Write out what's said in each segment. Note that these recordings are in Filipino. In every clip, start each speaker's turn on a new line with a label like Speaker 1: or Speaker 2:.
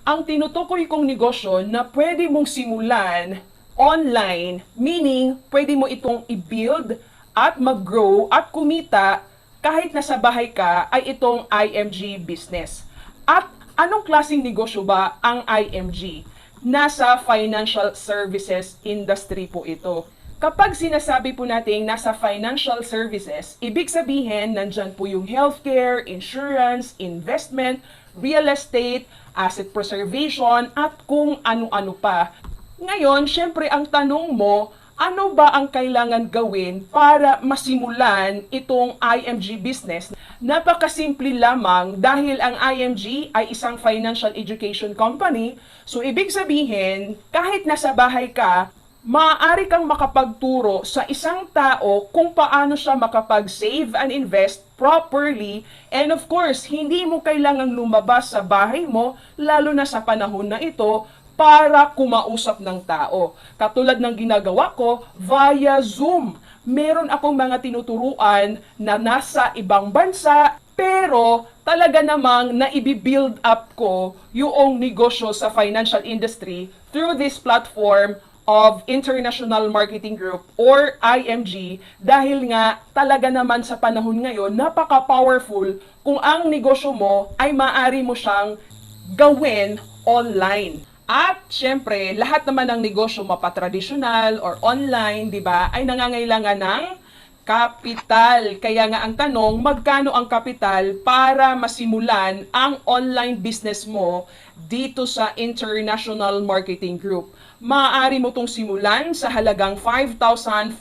Speaker 1: Ang tinutukoy kong negosyo na pwede mong simulan online, meaning pwede mo itong i-build at mag-grow at kumita kahit nasa bahay ka, ay itong IMG business. At anong klaseng negosyo ba ang IMG? Nasa financial services industry po ito. Kapag sinasabi po natin nasa financial services, ibig sabihin nandyan po yung healthcare, insurance, investment, real estate, asset preservation, at kung ano-ano pa. Ngayon, syempre ang tanong mo, ano ba ang kailangan gawin para masimulan itong IMG business? Napakasimple lamang dahil ang IMG ay isang financial education company. So, ibig sabihin, kahit nasa bahay ka, maaari kang makapagturo sa isang tao kung paano siya makapag-save and invest properly. And of course, hindi mo kailangang lumabas sa bahay mo, lalo na sa panahon na ito, para kumausap ng tao. Katulad ng ginagawa ko via Zoom. Meron akong mga tinuturuan na nasa ibang bansa, pero talaga namang naibi-build up ko yung negosyo sa financial industry through this platform of International Marketing Group or IMG, dahil nga talaga naman sa panahon ngayon napaka-powerful kung ang negosyo mo ay maaari mo siyang gawin online. At syempre, lahat naman ng negosyo mapatradisyonal or online, 'di ba, ay nangangailangan ng kapital. Kaya nga ang tanong, magkano ang kapital para masimulan ang online business mo dito sa International Marketing Group? Maaari mo tong simulan sa halagang 5,500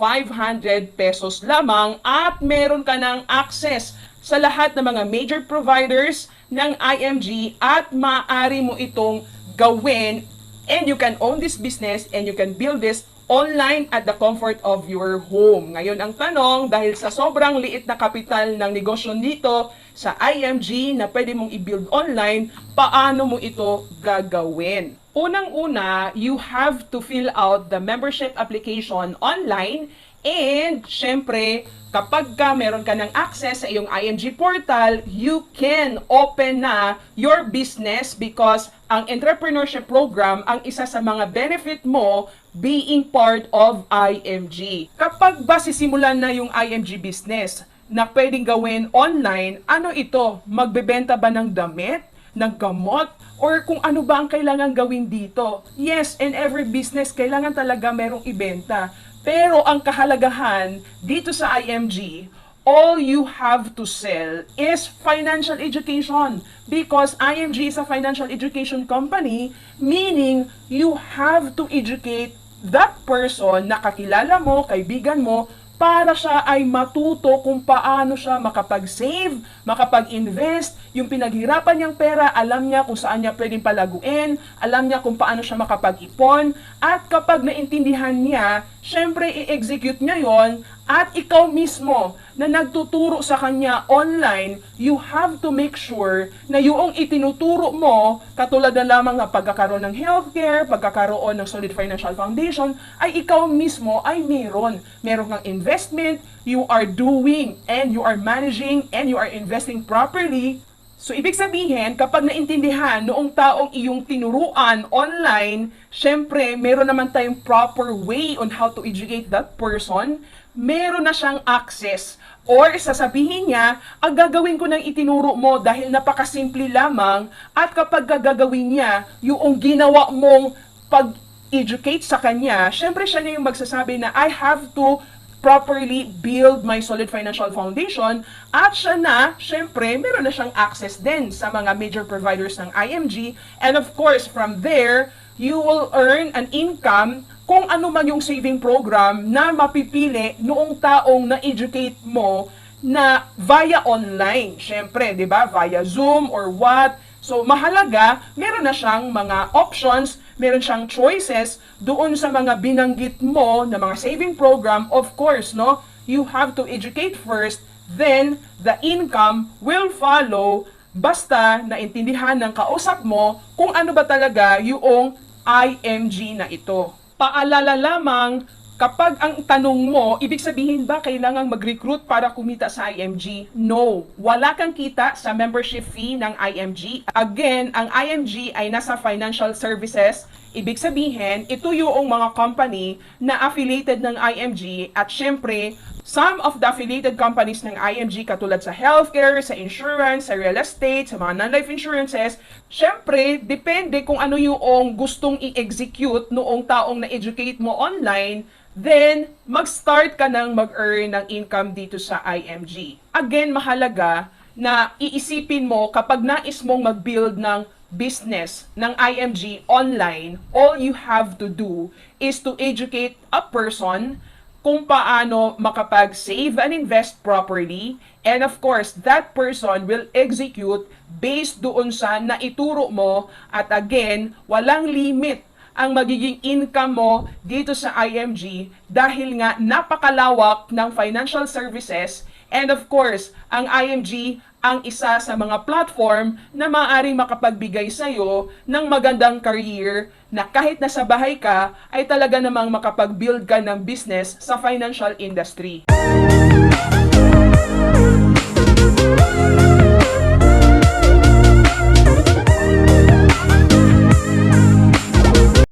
Speaker 1: pesos lamang at meron ka ng access sa lahat ng mga major providers ng IMG at maaari mo itong gawin, and you can own this business and you can build this online at the comfort of your home. Ngayon ang tanong, dahil sa sobrang liit na kapital ng negosyo dito sa IMG na pwede mong i-build online, paano mo ito gagawin? Unang-una, you have to fill out the membership application online. And, syempre, kapag meron ka ng access sa iyong IMG portal, you can open na your business because ang entrepreneurship program, ang isa sa mga benefit mo being part of IMG. Kapag ba sisimulan na yung IMG business na pwedeng gawin online, ano ito? Magbebenta ba ng damit? Ng gamot? Or kung ano ba ang kailangan gawin dito? Yes, in every business, kailangan talaga merong ibenta. Pero ang kahalagahan dito sa IMG, all you have to sell is financial education. Because IMG is a financial education company, meaning you have to educate that person na kakilala mo, kaibigan mo, para siya ay matuto kung paano siya makapag-save, makapag-invest, yung pinaghirapan niyang pera, alam niya kung saan niya pwedeng palaguin, alam niya kung paano siya makapag-ipon, at kapag naintindihan niya, syempre i-execute niya yon, at ikaw mismo na nagtuturo sa kanya online, you have to make sure na yung itinuturo mo, katulad na lamang ng pagkakaroon ng healthcare, pagkakaroon ng solid financial foundation, ay ikaw mismo ay meron kang investment, you are doing and you are managing and you are investing properly. So, ibig sabihin, kapag naintindihan noong taong iyong tinuruan online, syempre, meron naman tayong proper way on how to educate that person, meron na siyang access. Or sasabihin niya, ang gagawin ko ng itinuro mo dahil napakasimple lamang, at kapag gagawin niya, yung ginawa mong pag-educate sa kanya, syempre siya na yung magsasabi na I have to properly build my solid financial foundation, at siya na, syempre, meron na siyang access din sa mga major providers ng IMG, and of course, from there, you will earn an income kung ano man yung saving program na mapipili noong taong na-educate mo na via online. Syempre, di ba? Via Zoom or what. So, mahalaga, meron na siyang mga options, meron siyang choices doon sa mga binanggit mo na mga saving program. Of course, no? You have to educate first, then the income will follow basta naintindihan ng kausap mo kung ano ba talaga yung IMG na ito. Paalala lamang, Kapag ang tanong mo, ibig sabihin ba kailangang mag-recruit para kumita sa IMG? No. Wala kang kita sa membership fee ng IMG. Again, ang IMG ay nasa financial services. Ibig sabihin, ito yung mga company na affiliated ng IMG at syempre, some of the affiliated companies ng IMG katulad sa healthcare, sa insurance, sa real estate, sa mga non-life insurances, syempre, depende kung ano yung gustong i-execute noong taong na-educate mo online, then mag-start ka nang mag-earn ng income dito sa IMG. Again, mahalaga na iisipin mo kapag nais mong mag-build ng business ng IMG online, all you have to do is to educate a person kung paano makapag-save and invest properly. And of course, that person will execute based doon sa naituro mo. At again, walang limit ang magiging income mo dito sa IMG dahil nga napakalawak ng financial services. And of course, ang IMG ang isa sa mga platform na maaaring makapagbigay sa'yo ng magandang career na kahit nasa bahay ka ay talaga namang makapag-build ka ng business sa financial industry.